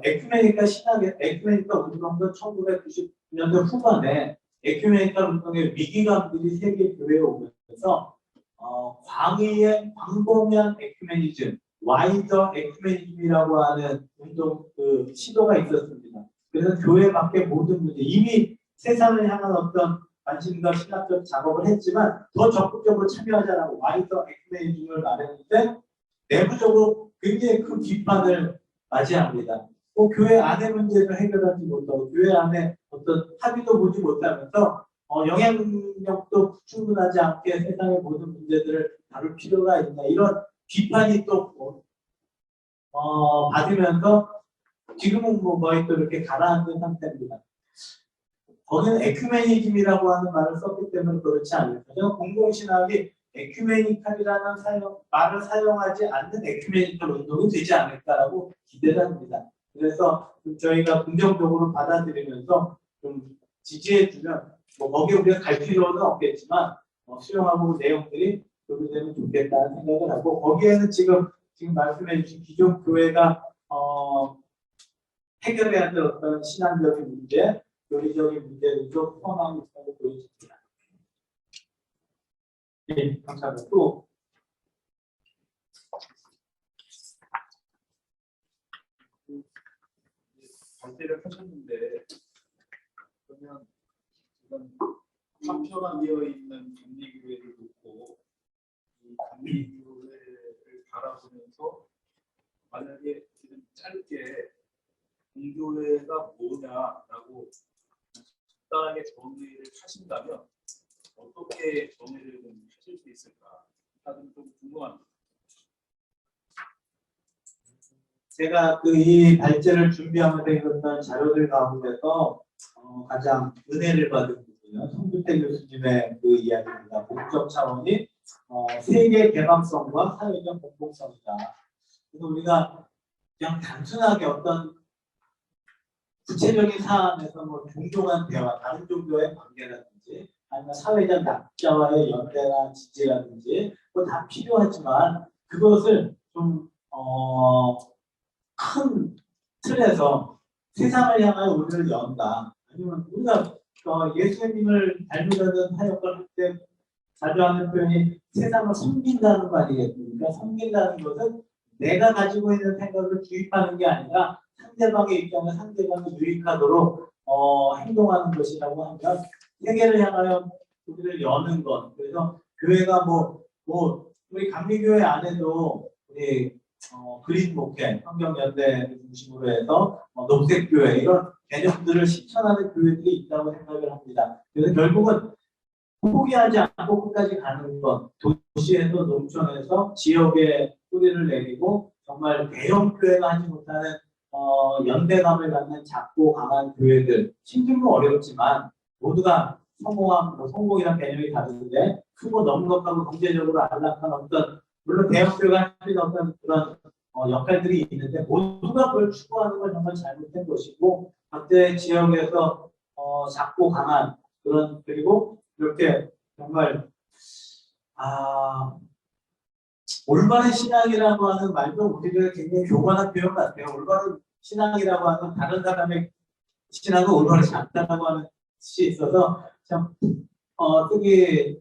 에큐메니카 운동도 1990년대 후반에 에큐메니카 운동의 위기감들이 세계 교회에 오면서 광의의 광범위한 에큐메니즘, 와이더 에큐메니즘이라고 하는 운동 그 시도가 있었습니다. 그래서 교회 밖의 모든 문제 이미 세상을 향한 어떤 관심과 신학적 작업을 했지만 더 적극적으로 참여하자라고 와이더 에큐메니즘을 말했는데 내부적으로 굉장히 큰 비판을 맞이합니다. 교회 안의 문제를 해결하지 못하고 교회 안에 어떤 합의도 보지 못하면서 영향력도 충분하지 않게 세상의 모든 문제들을 다룰 필요가 있나 이런 비판이 또 받으면서 지금은 뭐 거의 또 이렇게 가라앉은 상태입니다. 거기는 에큐메니즘이라고 하는 말을 썼기 때문에 그렇지 않을까. 저는 공공신학이 에큐메니칼이라는 말을 사용하지 않는 에큐메니칼 운동이 되지 않을까라고 기대를 합니다. 그래서 저희가 긍정적으로 받아들이면서 좀 지지해주면 뭐 거기에 우리가 갈 필요는 없겠지만 수용하고 내용들이 그렇게 되면 좋겠다는 생각을 하고 거기에는 지금 말씀해주신 기존 교회가 해결해야 될 어떤 신앙적인 문제, 교리적인 문제들도 포함하고 있다고 보여집니다. 네, 감사합니다. 또 발제를 하셨는데 그러면 이건 파편화되어 있는 감리교회를 놓고 이 감리교회를 바라보면서 만약에 지금 짧게 공교회가 뭐냐라고 간단하게 정리를 하신다면 어떻게 정리를 좀 하실 수 있을까? 다들 좀 궁금합니다. 제가 그 이 발제를 준비하면서 읽었던 자료들 가운데서 가장 은혜를 받은 부분은 송규태 교수님의 그 이야기입니다. 목적 차원이 세계 개방성과 사회적 공공성이다. 그래서 우리가 그냥 단순하게 어떤 구체적인 사안에서 뭐 종종한 대화, 다른 종교의 관계라든지 아니면 사회적 약자와의 연대나 지지라든지 뭐 다 필요하지만 그것을 좀 큰 틀에서 세상을 향한 우리를 연다. 아니면 우리가 예수님을 닮으려는 사역을 할 때 자주 하는 표현이 세상을 섬긴다는 거 아니겠습니까? 섬긴다는 것은 내가 가지고 있는 생각을 주입하는 게 아니라 상대방의 입장에 상대방이 유익하도록 행동하는 것이라고 하면 세계를 향하여 우리를 여는 것. 그래서 교회가 우리 감리교회 안에도 우리 그린 목회, 환경연대 중심으로 해서 녹색교회 이런 개념들을 실천하는 교회들이 있다고 생각을 합니다. 그래서 결국은 포기하지 않고 끝까지 가는 것, 도시에서 농촌에서 지역에 뿌리를 내리고 정말 대형 교회가 하지 못하는 연대감을 갖는 작고 강한 교회들, 힘들고 어렵지만 모두가 성공이란 개념이 다른데 크고 넉넉하고 경제적으로 안락한 어떤 물론 대형교회가 할 수 있는 어떤 그런 역할들이 있는데 모두가 그걸 추구하는 건 정말 잘못된 것이고 각자의 지역에서 작고 강한 그런 그리고 이렇게 정말 올바른 신앙이라고 하는 말도 우리가 굉장히 교만한 표현 같아요. 올바른 신앙이라고 하는 다른 사람의 신앙은 올바르지 않다라고 하는 뜻이 있어서 참 되게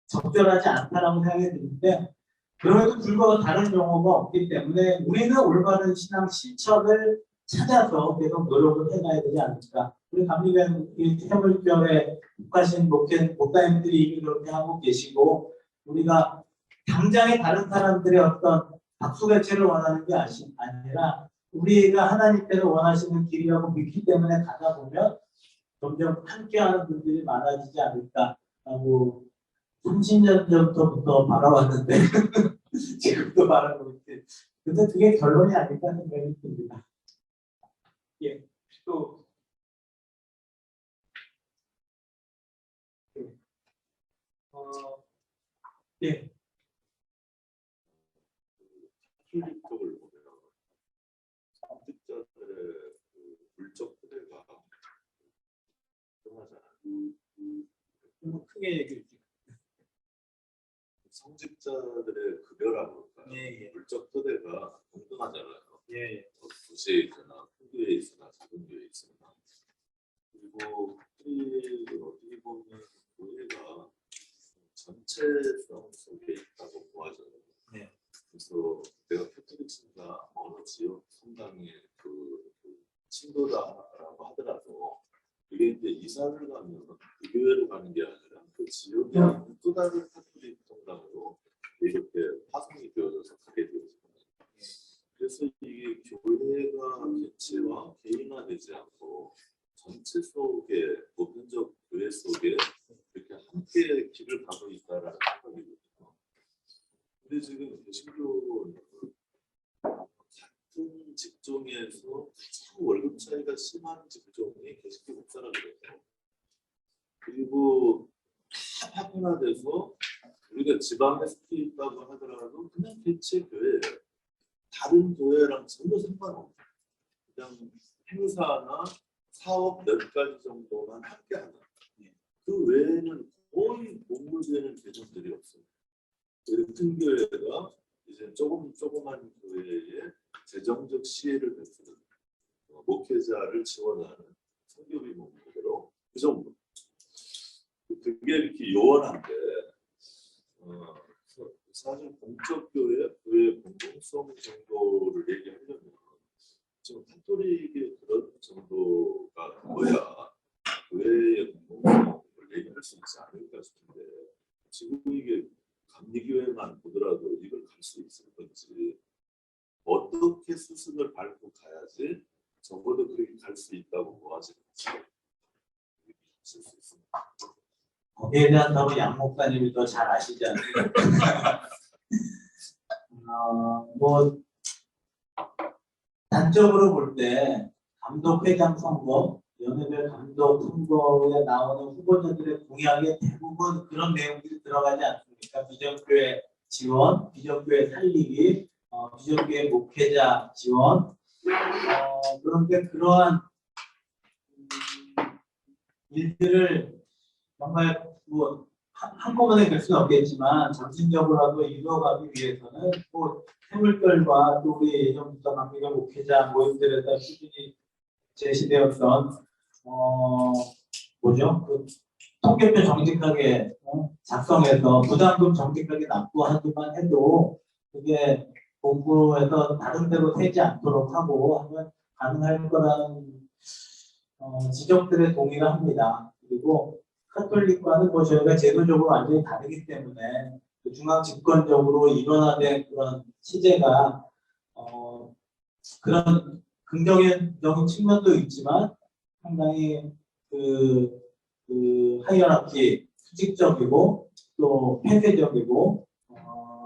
적절하지 않다라고 생각이 드는데 그럼에도 불구하고 다른 용어가 없기 때문에 우리는 올바른 신앙 실천을 찾아서 계속 노력을 해가야 되지 않을까. 우리 감리교회는 태물결에 국가신 목사님들이 이미 그렇게 하고 계시고 우리가 당장에 다른 사람들의 어떤 박수배치를 원하는 게 아니라 우리가 하나님께서 원하시는 길이라고 믿기 때문에 가다 보면 점점 함께하는 분들이 많아지지 않을까라고 30년 전부터 바라왔는데 지금도 바라고 있지. 근데 그게 결론이 아닐까 생각이 듭니다. 예, 또 예. catholic 쪽을 보면 성직자들의 그 물적 부대가 등하잖아요. 좀 크게 얘기해 주세요. 성직자들의 급여라고 할까요? 예. 물적 부대가 동등하잖아요. 예. 도시에 있거나 큰 교회에 있으나 작은 교회에 있으나 그리고 우리는 어떻게 보면 교회가 전체성 속에 있다고 보아져요. 네. 그래서 내가 캐톨릭 신자 어느 지역 성당의 그 신도다라고 하더라도 이게 이제 이사를 가면 그 교회로 가는 게 아니라 그 지역에 있는 또 다른 캐톨릭 성당으로 이렇게 파송이 되어져서 가게 되어지거든요. 그래서 이게 교회가 개체와 개인화되지 않고 전체 속에 보편적 교회 속에 이렇게 함께 길을 가고 있다라는 생각이 들거든요. 근데 지금 개신교는 같은 직종에서 참 월급 차이가 심한 직종이 개신교 목사라 그래요. 그리고 다 파편화돼서 우리가 지방에 속해 있다고 하더라도 그냥 개체 교회예요. 다른 교회랑 전혀 상관없어요. 그냥 행사나 사업 몇 가지 정도만 함께 하는. 그 외에는 거의 공무되는 개념들이 없어요. 큰 교회가 이제 조그만 교회에 재정적 시혜를 베푸는 목회자를 지원하는 선교비 목표로 그 정도. 그게 이렇게 요원한데 사실 공적 교회, 교회 공공성 정도를 얘기하려면 지금 카톨릭의 그런 정도가 뭐야 교회의 공공성을 얘기할 수 있지 않을까 싶은데 지금 이게 감리교회만 보더라도 이걸 갈 수 있을 건지 어떻게 수순을 밟고 가야지 적어도 그렇게 갈 수 있다고 보아지는지 있을 수 있습니다. 거기에 대한 더 양 목사님이 더 잘 아시지 않습니까? 뭐 단적으로 볼 때 감독회장 선거, 연예별 감독 선거에 나오는 후보자들의 공약에 대부분 그런 내용들이 들어가지 않습니까? 비전교회 지원, 비전교회 살리기, 비전교회 목회자 지원. 그런데 그러한 일들을 정말 뭐 한꺼번에 될 수는 없겠지만 점진적으로라도 이루어가기 위해서는 또 해물결과 또 우리 예전부터 감리교 목회자 모임들에서 수준이 제시되었던 뭐죠? 그 통계표 정직하게 작성해서 부담금 정직하게 납부하기만 해도 그게 공부해서 다른 데로 새지 않도록 하고 하면 가능할 거라는 지적들에 동의를 합니다. 그리고 카톨릭과는 뭐 저희가 제도적으로 완전히 다르기 때문에 그 중앙 집권적으로 일원화된 그런 시제가 그런 긍정적인 측면도 있지만 상당히 그 하이어라키 수직적이고 또 폐쇄적이고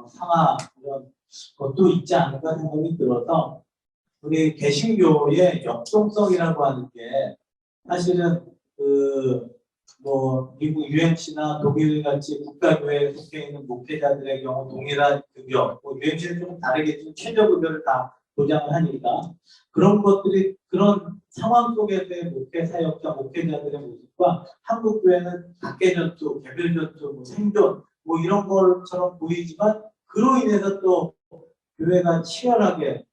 상하 이런 것도 있지 않을까 생각이 들어서 우리 개신교의 역동성이라고 하는 게 사실은 뭐 미국 UMC나 독일 같이 국가교회에 속해 있는 목회자들의 경우 동일한 급여, 뭐 UMC는 조금 다르겠지만 최저급여를 다 보장을 하니까 그런 것들이 그런 상황 속에서의 목회 사역자, 목회자들의 모습과 한국 교회는 각계 전투, 개별 전투, 뭐 생존 뭐 이런 것처럼 보이지만 그로 인해서 또 교회가 치열하게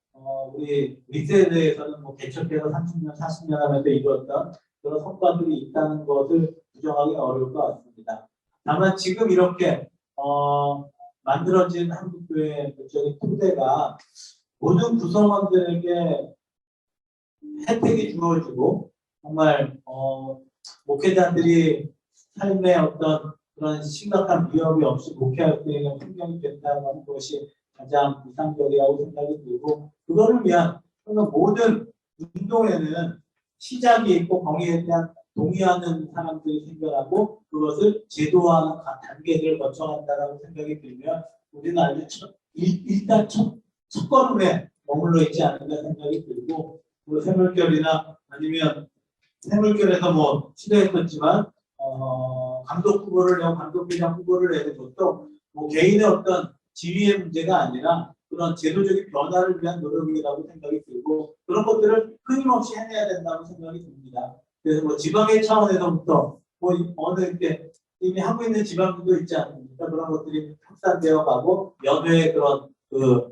우리 세대에서는 뭐 개척해서 30년, 40년 하면서 이루었던 그런 성과들이 있다는 것을 부정하기 어려울 것 같습니다. 다만 지금 이렇게 만들어진 한국교회의 전적인 토대가 모든 구성원들에게 혜택이 주어지고 정말 목회자들이 삶의 어떤 그런 심각한 위협이 없이 목회할 수 있는 환경이 된다는 것이 가장 이상적이라고 생각이 들고 그거를 위한 모든 운동에는 시작이 있고 거기에 대한 동의하는 사람들이 생겨나고 그것을 제도화하는 단계를 거쳐간다라고 생각이 들면 우리는 아주 일단 첫걸음에 머물러 있지 않을까 생각이 들고 뭐 새물결이나 아니면 새물결에서 뭐 시도했었지만 감독 후보를 내고 감독회장 후보를 내는 것도 뭐 개인의 어떤 지위의 문제가 아니라 그런 제도적인 변화를 위한 노력이라고 생각이 들고 그런 것들을 끊임없이 해내야 된다고 생각이 듭니다. 그래서 뭐 지방의 차원에서부터 뭐 어느 이렇게 이미 하고 있는 지방도 있지 않습니까? 그런 것들이 확산되어 가고 연회의 그런 그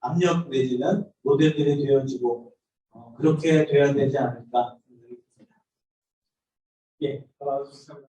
압력 내지는 모델들이 되어지고 그렇게 돼야 되지 않을까 생각이 듭니다. 예,